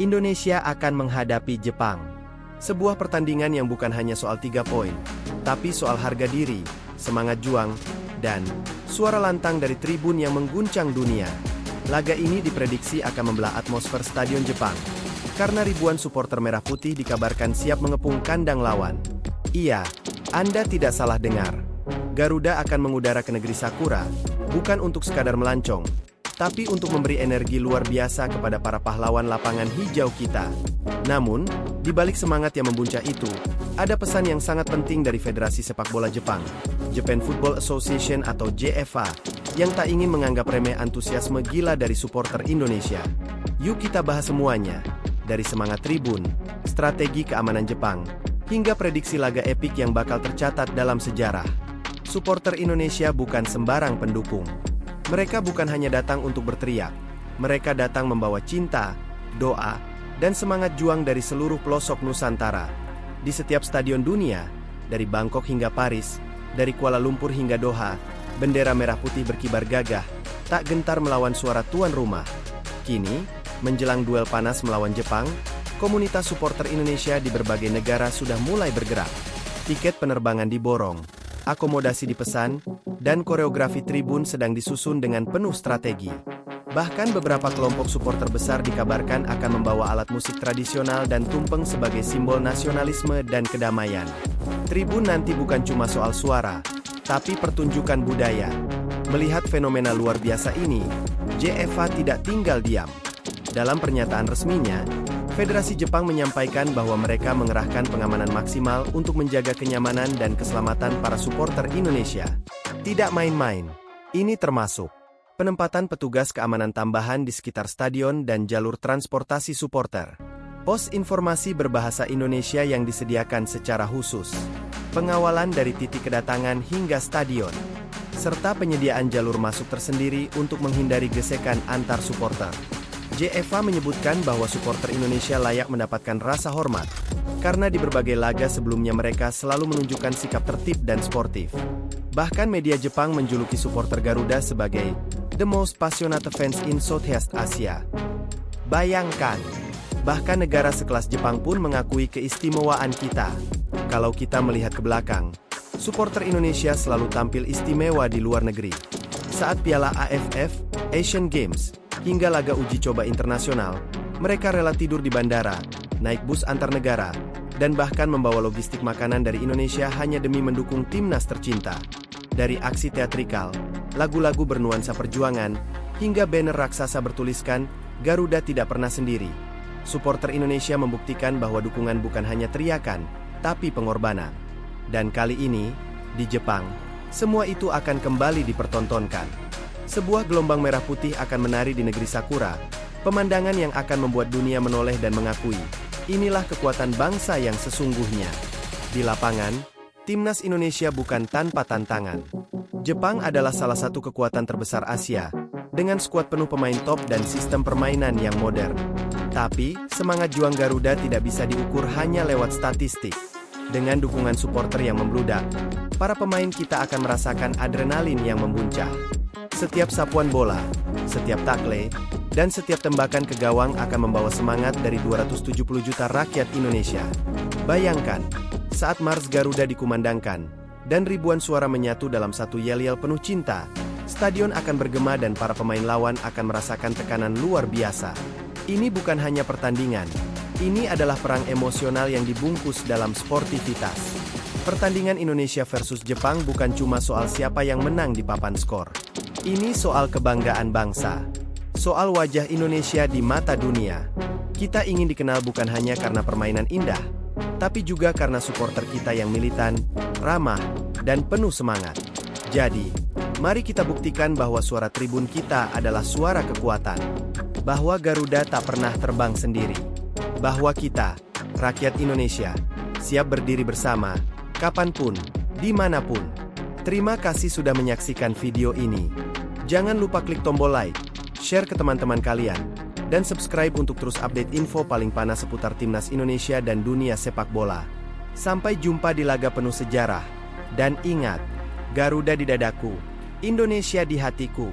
Indonesia akan menghadapi Jepang. Sebuah pertandingan yang bukan hanya soal 3 poin, tapi soal harga diri, semangat juang, dan suara lantang dari tribun yang mengguncang dunia. Laga ini diprediksi akan membelah atmosfer Stadion Jepang, karena ribuan supporter merah putih dikabarkan siap mengepung kandang lawan. Iya, Anda tidak salah dengar. Garuda akan mengudara ke negeri Sakura, bukan untuk sekadar melancong, tapi untuk memberi energi luar biasa kepada para pahlawan lapangan hijau kita. Namun, di balik semangat yang membuncah itu, ada pesan yang sangat penting dari Federasi Sepak Bola Jepang, Japan Football Association atau JFA, yang tak ingin menganggap remeh antusiasme gila dari supporter Indonesia. Yuk kita bahas semuanya, dari semangat tribun, strategi keamanan Jepang, hingga prediksi laga epik yang bakal tercatat dalam sejarah. Supporter Indonesia bukan sembarang pendukung. Mereka bukan hanya datang untuk berteriak, mereka datang membawa cinta, doa, dan semangat juang dari seluruh pelosok Nusantara. Di setiap stadion dunia, dari Bangkok hingga Paris, dari Kuala Lumpur hingga Doha, bendera merah putih berkibar gagah, tak gentar melawan suara tuan rumah. Kini, menjelang duel panas melawan Jepang, komunitas supporter Indonesia di berbagai negara sudah mulai bergerak. Tiket penerbangan diborong, akomodasi dipesan, dan koreografi tribun sedang disusun dengan penuh strategi. Bahkan beberapa kelompok supporter besar dikabarkan akan membawa alat musik tradisional dan tumpeng sebagai simbol nasionalisme dan kedamaian. Tribun nanti bukan cuma soal suara, tapi pertunjukan budaya. Melihat fenomena luar biasa ini, JFA tidak tinggal diam. Dalam pernyataan resminya, Federasi Jepang menyampaikan bahwa mereka mengerahkan pengamanan maksimal untuk menjaga kenyamanan dan keselamatan para supporter Indonesia. Tidak main-main. Ini termasuk penempatan petugas keamanan tambahan di sekitar stadion dan jalur transportasi supporter, pos informasi berbahasa Indonesia yang disediakan secara khusus, pengawalan dari titik kedatangan hingga stadion, serta penyediaan jalur masuk tersendiri untuk menghindari gesekan antar supporter. JFA menyebutkan bahwa supporter Indonesia layak mendapatkan rasa hormat, karena di berbagai laga sebelumnya mereka selalu menunjukkan sikap tertib dan sportif. Bahkan media Jepang menjuluki supporter Garuda sebagai the most passionate fans in Southeast Asia. Bayangkan, bahkan negara sekelas Jepang pun mengakui keistimewaan kita. Kalau kita melihat ke belakang, supporter Indonesia selalu tampil istimewa di luar negeri. Saat Piala AFF, Asian Games, hingga laga uji coba internasional, mereka rela tidur di bandara, naik bus antar negara, dan bahkan membawa logistik makanan dari Indonesia hanya demi mendukung timnas tercinta. Dari aksi teatrikal, lagu-lagu bernuansa perjuangan, hingga banner raksasa bertuliskan, Garuda tidak pernah sendiri. Supporter Indonesia membuktikan bahwa dukungan bukan hanya teriakan, tapi pengorbanan. Dan kali ini, di Jepang, semua itu akan kembali dipertontonkan. Sebuah gelombang merah putih akan menari di negeri Sakura, pemandangan yang akan membuat dunia menoleh dan mengakui, inilah kekuatan bangsa yang sesungguhnya. Di lapangan, timnas Indonesia bukan tanpa tantangan. Jepang adalah salah satu kekuatan terbesar Asia, dengan skuad penuh pemain top dan sistem permainan yang modern. Tapi, semangat juang Garuda tidak bisa diukur hanya lewat statistik. Dengan dukungan supporter yang membludak, para pemain kita akan merasakan adrenalin yang membuncah. Setiap sapuan bola, setiap takle, dan setiap tembakan ke gawang akan membawa semangat dari 270 juta rakyat Indonesia. Bayangkan, saat Mars Garuda dikumandangkan, dan ribuan suara menyatu dalam satu yel-yel penuh cinta, stadion akan bergema dan para pemain lawan akan merasakan tekanan luar biasa. Ini bukan hanya pertandingan, ini adalah perang emosional yang dibungkus dalam sportivitas. Pertandingan Indonesia versus Jepang bukan cuma soal siapa yang menang di papan skor. Ini soal kebanggaan bangsa, soal wajah Indonesia di mata dunia. Kita ingin dikenal bukan hanya karena permainan indah, tapi juga karena supporter kita yang militan, ramah, dan penuh semangat. Jadi, mari kita buktikan bahwa suara tribun kita adalah suara kekuatan, bahwa Garuda tak pernah terbang sendiri, bahwa kita, rakyat Indonesia, siap berdiri bersama, kapanpun, dimanapun. Terima kasih sudah menyaksikan video ini. Jangan lupa klik tombol like, share ke teman-teman kalian, dan subscribe untuk terus update info paling panas seputar timnas Indonesia dan dunia sepak bola. Sampai jumpa di laga penuh sejarah. Dan ingat, Garuda di dadaku, Indonesia di hatiku.